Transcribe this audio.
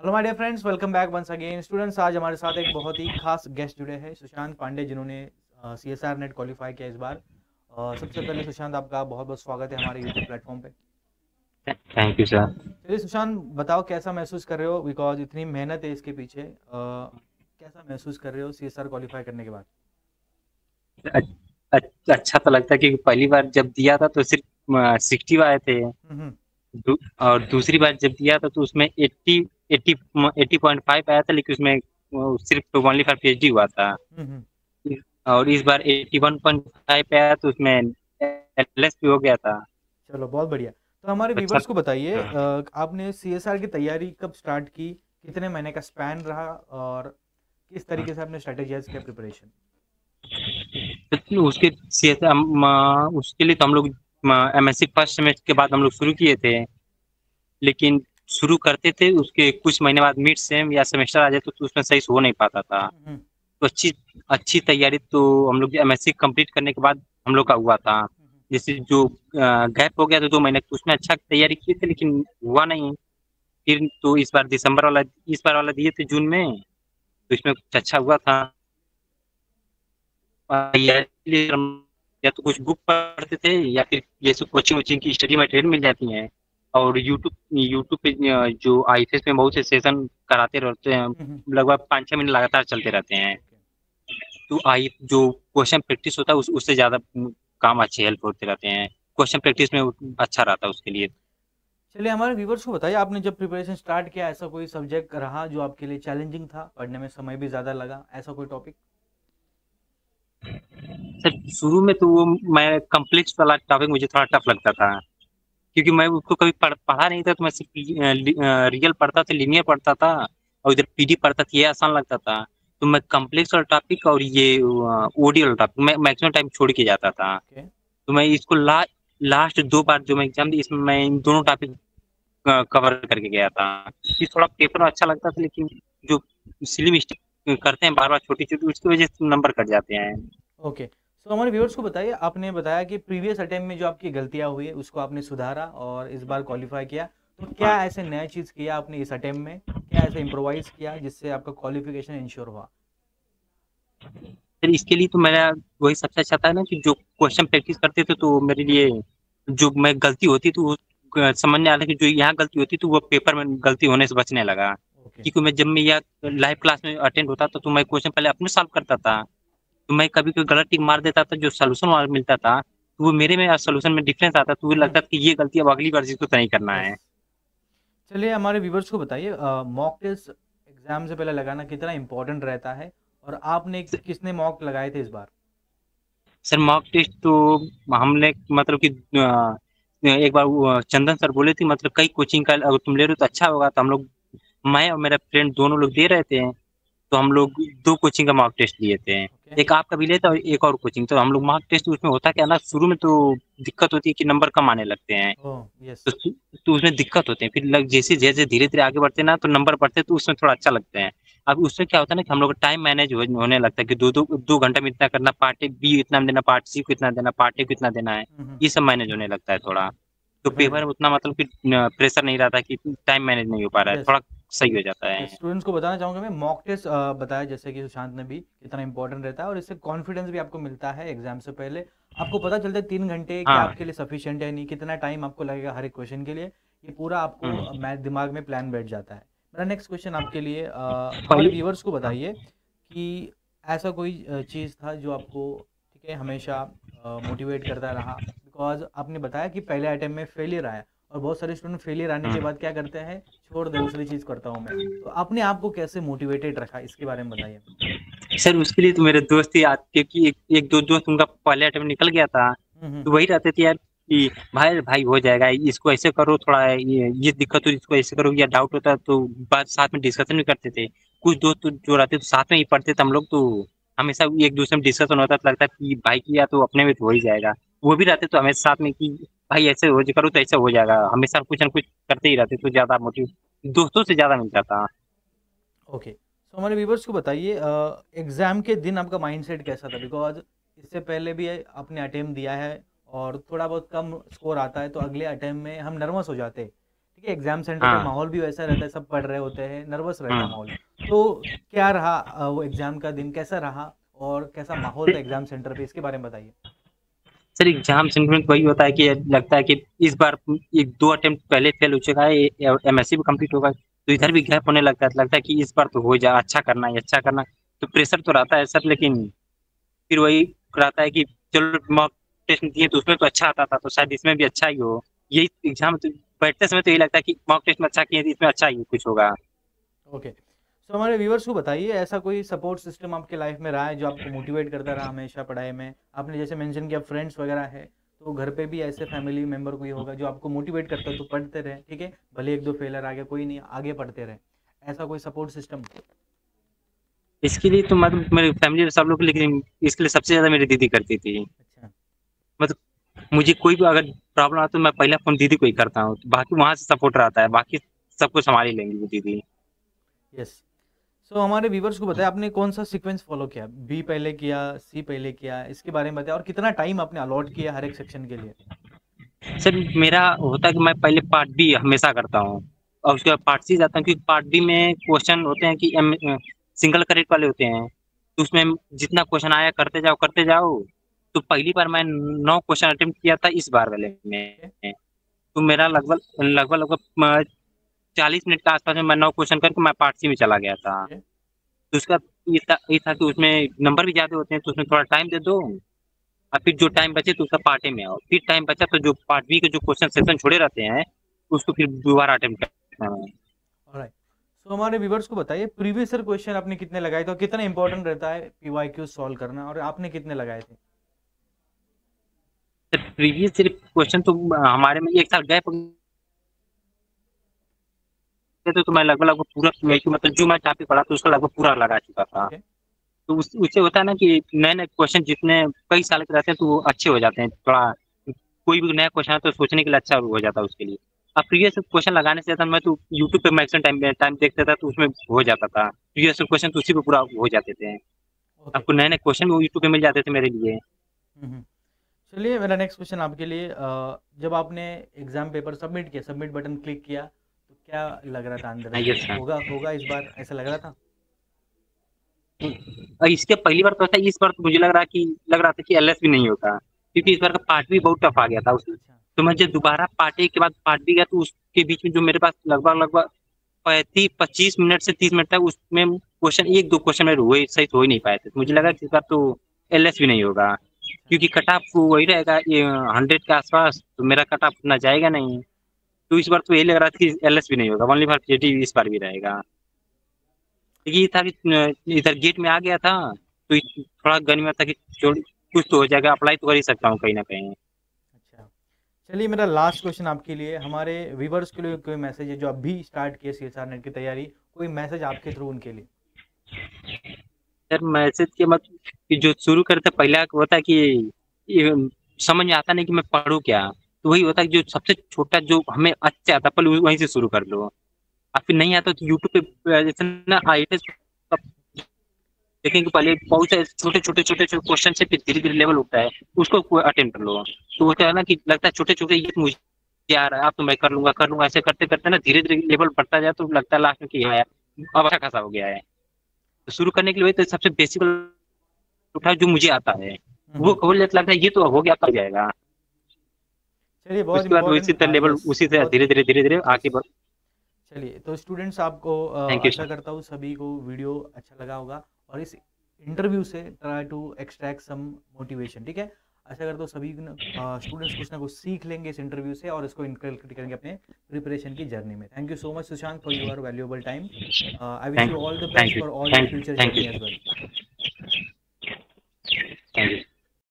Hello my dear friends, welcome back once again students. आज हमारे साथ एक बहुत ही खास गेस्ट जुड़े हैं, सुशांत पांडे, जिन्होंने सीएसआर नेट क्वालिफाई किया इस बार। सबसे पहले सुशांत, आपका बहुत बहुत स्वागत है हमारे यूट्यूब प्लेटफॉर्म पे। Thank you sir. चलिए सुशांत, बताओ कैसा महसूस कर रहे हो, बिकॉज इतनी मेहनत है इसके पीछे। कैसा महसूस कर रहे हो सीएसआर क्वालिफाई करने के बाद? अच्छा तो लगता है क्योंकि पहली बार जब दिया था तो सिर्फ 60 आए थे। हम्म। और दूसरी बार जब दिया था तो उसमें 80.5 आया था, लेकिन उसमें सिर्फ ओनली फॉर पीएचडी हुआ था। हम्म। और इस बार 81.5 पे आया तो उसमें एलएस भी हो गया था। चलो, बहुत बढ़िया। तो हमारे अच्छा। व्यूवर्स को बताइए, हाँ। आपने सीएसआर की तैयारी कब स्टार्ट की, कितने महीने का स्पैन रहा, और किस तरीके से आपने स्ट्रेटेजाइज किया प्रिपरेशन? तो उसके लिए तो हम लोग एमएससी फर्स्ट सेमेस्टर के बाद हम लोग शुरू किए थे। लेकिन शुरू करते थे उसके कुछ महीने बाद मिड सेम या सेमेस्टर आ जाए तो उसमें सही से हो नहीं पाता था। हम्म। तो अच्छी अच्छी तैयारी तो हम लोग एमएससी कंप्लीट करने के बाद हम लोग का हुआ था। जैसे जो गैप हो गया था 2 महीने, तो उसमें अच्छा तैयारी किए थे लेकिन हुआ नहीं। फिर तो इस बार वाला दिए थे जून में, तो इसमें कुछ अच्छा हुआ था। तैयारी के लिए हम या तो कुछ बुक पढ़ते थे या फिर ये सब कोचिंग वोचिंग की स्टडी मटेरियल मिल जाती हैं। और यूट्यूब यूट्यूब पे जो आईएफएस में बहुत से सेशन कराते रहते हैं, हम्म। लगभग 5-6 महीने लगातार चलते रहते हैं। ओके। तो आई जो क्वेश्चन प्रैक्टिस होता है उससे ज़्यादा काम अच्छे हेल्प होते रहते हैं। क्वेश्चन प्रैक्टिस में अच्छा रहता है उसके लिए। चलिए, हमारे व्यूवर्स को बताइए, आपने जब प्रिपरेशन स्टार्ट किया, ऐसा कोई सब्जेक्ट रहा जो आपके लिए चैलेंजिंग था, पढ़ने में समय भी ज़्यादा लगा, ऐसा कोई टॉपिक? सर शुरू में तो वो मैं कम्प्लेक्स वाला टॉपिक मुझे थोड़ा टफ लगता था, क्योंकि मैं उसको कभी पढ़ा नहीं था। तो मैं सिर्फ रियल पढ़ता था, लीनियर पढ़ता था, और इधर पीडी पढ़ता था, ये आसान लगता था। तो मैं कम्प्लेक्स वाला टॉपिक और ये ओडी वाला टॉपिक मैं मैक्सिमम टाइम छोड़ के जाता था। ओके। तो मैं इसको लास्ट 2 बार जो मैं एग्जाम दी इसमें मैं इन दोनों टॉपिक कवर करके गया था। ये थोड़ा पेपर अच्छा लगता था, लेकिन जो सिली मिस्टेक करते हैं बार बार छोटी छोटी, उसकी वजह से नंबर कट जाते हैं। ओके, सो हमारे व्यूवर्स को बताइए, आपने बताया कि प्रीवियस अटेम्प्ट में जो आपकी गलतियां हुई है उसको आपने सुधारा और इस बार क्वालिफाई किया। तो क्या हाँ। ऐसे नया चीज़ किया आपने इस अटेम्प्ट में, क्या ऐसे इम्प्रोवाइज किया जिससे आपका क्वालिफिकेशन इंश्योर हुआ? फिर इसके लिए तो मेरा वही सबसे अच्छा था ना, कि जो क्वेश्चन प्रैक्टिस करते थे तो मेरे लिए जो मैं गलती होती तो वो समझ में आ रहा कि जो यहाँ गलती होती तो वो पेपर में गलती होने से बचने लगा। ओके। क्योंकि मैं जब मैं यह लाइव क्लास में अटेंड होता था तो मैं क्वेश्चन पहले अपने सॉल्व करता था। तो मैं कभी कोई गलत टिक मार देता था, जो सोल्यूशन वहाँ मिलता था तो वो मेरे में सोल्यूशन में डिफरेंस आता, तो वो लगता था कि ये गलती अब अगली बार इसको तो नहीं करना यस। है। चलिए, हमारे व्यूवर्स को बताइए, मॉक टेस्ट एग्जाम से पहले लगाना कितना इंपॉर्टेंट रहता है, और आपने किसने मॉक लगाए थे इस बार? सर मॉक टेस्ट तो हमने मतलब कि एक बार चंदन सर बोले थे, मतलब कई कोचिंग का अगर तुम ले रहे हो तो अच्छा होगा। तो हम लोग, मैं और मेरा फ्रेंड दोनों लोग दे रहे थे। तो हम लोग 2 कोचिंग का मॉक टेस्ट लिए थे। ओके। एक आपका भी लेता और एक और कोचिंग। तो हम लोग मॉक टेस्ट उसमें होता क्या ना, शुरू में तो दिक्कत होती है कि नंबर कम आने लगते हैं। Oh yes. तो तो उसमें दिक्कत होते हैं। फिर जैसे जैसे धीरे धीरे आगे बढ़ते हैं ना तो नंबर बढ़ते हैं, तो उसमें थोड़ा अच्छा लगते हैं। अब उसमें क्या होता है ना कि हम लोग का टाइम मैनेज होने लगता है कि 2 घंटे में इतना करना, पार्ट ए बी इतना देना, पार्ट सी को इतना देना, पार्ट ए को इतना देना है। ये सब मैनेज होने लगता है थोड़ा। तो पेपर डेफिनेटली। में उतना मतलब कि प्रेशर नहीं रहता कि टाइम मैनेज नहीं हो पा रहा है, यस। थोड़ा सही हो जाता यस, है। स्टूडेंट्स को बताना चाहूँगा मैं, मॉक टेस्ट बताया जैसे कि सुशांत ने भी, कितना इंपॉर्टेंट रहता है, और इससे कॉन्फिडेंस भी आपको मिलता है एग्जाम से पहले। आपको पता चलता है 3 घंटे क्या हाँ। आपके लिए सफिशिएंट है, नहीं कितना टाइम आपको लगेगा हर एक क्वेश्चन के लिए। ये पूरा आपको हम्म। मैथ दिमाग में प्लान बैठ जाता है। मेरा नेक्स्ट क्वेश्चन आपके लिए, हमारे पहले। व्यूवर्स को हाँ। बताइए कि ऐसा कोई चीज़ था जो आपको, ठीक है, हमेशा मोटिवेट करता रहा, बिकॉज आपने बताया कि पहले अटेम्प्ट में फेलियर आया, और बहुत सारे स्टूडेंट फेलियर आने के हम्म। बाद क्या करते हैं, छोड़ दे, दूसरी चीज़ करता हूँ मैं। तो आपने आपको कैसे मोटिवेटेड रखा, इसके बारे में बताइए। सर उसके लिए तो मेरे दोस्त ही आते, क्योंकि एक दो दोस्त उनका पहले अटेम्प्ट निकल गया था। हम्म। तो वही रहते थे यार कि भाई भाई हो जाएगा, इसको ऐसे करो, थोड़ा ये दिक्कत हो इसको ऐसे करो, या डाउट होता तो बात साथ में डिस्कशन भी करते थे। कुछ दोस्त तो जो रहते तो साथ में ही पढ़ते थे हम लोग, तो हमेशा एक दूसरे में डिस्कशन होता था, लगता कि भाई किया तो अपने में तो हो ही जाएगा। वो भी रहते तो हमेशा साथ में कि भाई ऐसे हो करो तो ऐसा हो जाएगा, हमेशा कुछ ना कुछ करते ही रहते, तो ज्यादा मोटिव दोस्तों से ज्यादा मिलता था। ओके, सो हमारे व्यूवर्स को बताइए, एग्ज़ाम के दिन आपका माइंडसेट कैसा था, बिकॉज इससे पहले भी आपने अटेम्प्ट दिया है, और थोड़ा बहुत कम स्कोर आता है तो अगले अटेम्प्ट में हम नर्वस हो जाते हैं। ठीक ठीक है, एग्जाम सेंटर पे हाँ माहौल भी वैसा रहता है, सब पढ़ रहे होते हैं, नर्वस रहता है हम्म। माहौल। तो क्या रहा वो एग्जाम का दिन कैसा रहा और कैसा माहौल था एग्जाम सेंटर पे, इसके बारे में बताइए। सर एग्जाम सेंटर में वही होता है कि लगता है कि इस बार एक दो अटेम्प्ट पहले फेल हो चुका है, एमएससी भी कंप्लीट होगा, तो इधर भी यस। गैप होने लगता है कि इस बार तो हो जा, अच्छा करना है, अच्छा करना है। तो प्रेशर तो रहता है सर, लेकिन फिर वही रहता है कि चलो मॉक टेस्ट दिए तो उसमें तो अच्छा आता था, तो शायद इसमें भी अच्छा ही हो। यही एग्जाम तो बैठते समय तो यही लगता है कि मॉक टेस्ट में अच्छा किए तो इसमें अच्छा ही कुछ होगा। ओके, सो हमारे व्यूवर्स को बताइए, ऐसा कोई सपोर्ट सिस्टम आपके लाइफ में रहा है जो आपको मोटिवेट करता रहा हमेशा पढ़ाई में? आपने जैसे मेंशन किया फ्रेंड्स वगैरह है, तो घर पे भी ऐसे फैमिली मेंबर कोई होगा जो आपको मोटिवेट करता है तो पढ़ते रहे, ठीक है, भले एक दो फेलर आ गया कोई नहीं, आगे पढ़ते रहे, ऐसा कोई सपोर्ट सिस्टम? इसके लिए तो मतलब मेरी फैमिली सब लोग, लेकिन इसके लिए सबसे ज्यादा मेरी दीदी करती थी। अच्छा। मतलब मुझे कोई भी अगर प्रॉब्लम आता तो मैं पहला फोन दीदी को ही करता हूँ, तो बाकी वहां से सपोर्ट रहता है, बाकी सब कुछ संभाल ही लेंगी वो दीदी। यस। सो हमारे व्यूवर्स को बताया आपने कौन सा सीक्वेंस फॉलो किया, बी पहले किया, सी पहले किया, इसके बारे में बताया, और कितना टाइम आपने अलॉट किया हर एक सेक्शन के लिए? सर मेरा होता है कि मैं पहले पार्ट बी हमेशा करता हूँ और उसके बाद पार्ट सी जाता हूँ, क्योंकि पार्ट बी में क्वेश्चन होते हैं कि सिंगल करेक्ट वाले होते हैं, तो उसमें जितना क्वेश्चन आया करते जाओ। तो पहली बार मैं 9 क्वेश्चन अटेम्प्ट किया था इस बार वाले ओके। में। तो मेरा लगभग लगभग लगभग 40 मिनट के आसपास में मैं 9 क्वेश्चन करके मैं पार्ट सी में चला गया था। ओके। तो उसका ये था कि उसमें नंबर भी ज्यादा होते हैं, तो उसमें थोड़ा टाइम दे दो और फिर जो टाइम बचे तो उसका पार्ट ए में आओ, फिर टाइम बचा तो जो पार्ट बी के जो क्वेश्चन सेशन छोड़े रहते हैं उसको फिर दोबारा अटेम्प्ट करना है। ऑलराइट। सो हमारे व्यूवर्स को बताइए प्रीवियस ईयर क्वेश्चन आपने कितने लगाए थे और कितना इंपॉर्टेंट रहता है पीवाईक्यू सॉल्व करना, और आपने कितने लगाए थे? प्रीवियस क्वेश्चन तो हमारे में एक साल गैप तो मैं लगभग लगभग पूरा मतलब जो मैं टॉपिक पढ़ा था उसका लगभग पूरा लगा चुका था। ओके। तो उससे होता है ना कि नए नए क्वेश्चन जितने कई साल के रहते हैं तो वो अच्छे हो जाते हैं थोड़ा। कोई भी नया क्वेश्चन है तो सोचने के लिए अच्छा हो जाता है उसके लिए। अब प्रीवियस क्वेश्चन लगाने से मैं तो यूट्यूब पे मैक्सिमम टाइम देखता था, तो उसमें हो जाता था प्रीवियस क्वेश्चन, तो उसी पे पूरा हो जाते थे। ओके। आपको नए नए क्वेश्चन भी यूट्यूब पे मिल जाते थे मेरे लिए। हम्म। चलिए मेरा नेक्स्ट क्वेश्चन आपके लिए, जब आपने एग्जाम पेपर सबमिट किया, सबमिट बटन क्लिक किया, तो क्या लग रहा था अंदर हाँ से, यस सर। होगा होगा इस बार, ऐसा लग रहा था? और इसके पहली बार तो था, इस बार तो मुझे लग रहा था कि एलएस भी नहीं होगा, क्योंकि इस बार का पार्ट भी बहुत टफ आ गया था उसमें। अच्छा। तो मैं जब दोबारा पार्ट ए के बाद पार्ट बी गया तो उसके बीच में जो मेरे पास लगभग लगभग 25 मिनट से 30 मिनट तक उसमें क्वेश्चन एक दो क्वेश्चन में हुए सही तो हो ही नहीं पाए थे, तो मुझे लगा कि इस बार तो एलएस भी नहीं होगा, अच्छा। क्योंकि कट ऑफ वही रहेगा ये 100 के आसपास, तो मेरा कट ऑफ उतना जाएगा नहीं। तो इस बार तो यही लग रहा था कि एलएस भी नहीं होगा, ओनली फॉर पीएचडी इस बार भी रहेगा। ये था कि इधर गेट में आ गया था, तो थोड़ा गन में था कि कुछ तो हो जाएगा, अप्लाई तो कर ही सकता हूँ कहीं ना कहीं। अच्छा। चलिए मेरा लास्ट क्वेश्चन आपके लिए, हमारे व्यूवर्स के लिए कोई मैसेज है जो अभी स्टार्ट किए सीएसआर नेट की तैयारी, कोई मैसेज आपके थ्रू उनके लिए? सर मैसेज के मतलब कि जो शुरू करते पहला होता है कि ये समझ में आता नहीं कि मैं पढूं क्या, तो वही होता है कि जो सबसे छोटा जो हमें अच्छा आता पहले वहीं से शुरू कर लो। और फिर नहीं आता तो यूट्यूब पे जैसे ना आईएएस देखेंगे, पहले बहुत से छोटे छोटे क्वेश्चन से फिर धीरे धीरे लेवल उठता है, उसको अटेम्प्ट कर लो। तो होता है ना कि लगता है छोटे छोटे ये तो मुझे आ रहा है, अब तो मैं कर लूंगा, ऐसे करते करते ना धीरे धीरे लेवल बढ़ता जाए, तो लगता है लास्ट में कि हाँ यार अब अच्छा खासा हो गया है। तो शुरू करने के लिए वही तो सबसे बेसिक उठा जो मुझे आता है, वो हम्म। खोल लेता, लगता है ये तो हो गया कर जाएगा। चलिए बहुत उसके बाद उसी इंपॉर्टेंट, तरह लेवल यस उसी तरह बहुत। धीरे धीरे आगे यस। बढ़। चलिए तो स्टूडेंट्स आपको थैंक यू आशा सर। करता हूँ सभी को वीडियो अच्छा लगा होगा, और इस इंटरव्यू से try to extract some motivation, ठीक है। आशा करता हूँ सभी स्टूडेंट्स कुछ ना कुछ सीख लेंगे इस इंटरव्यू से और इसको इनकलकेट करेंगे अपने प्रिपरेशन की जर्नी में। Thank you so much Sushant for your valuable time. I wish thank you all the thank best you for all your thank future thank journey as you well.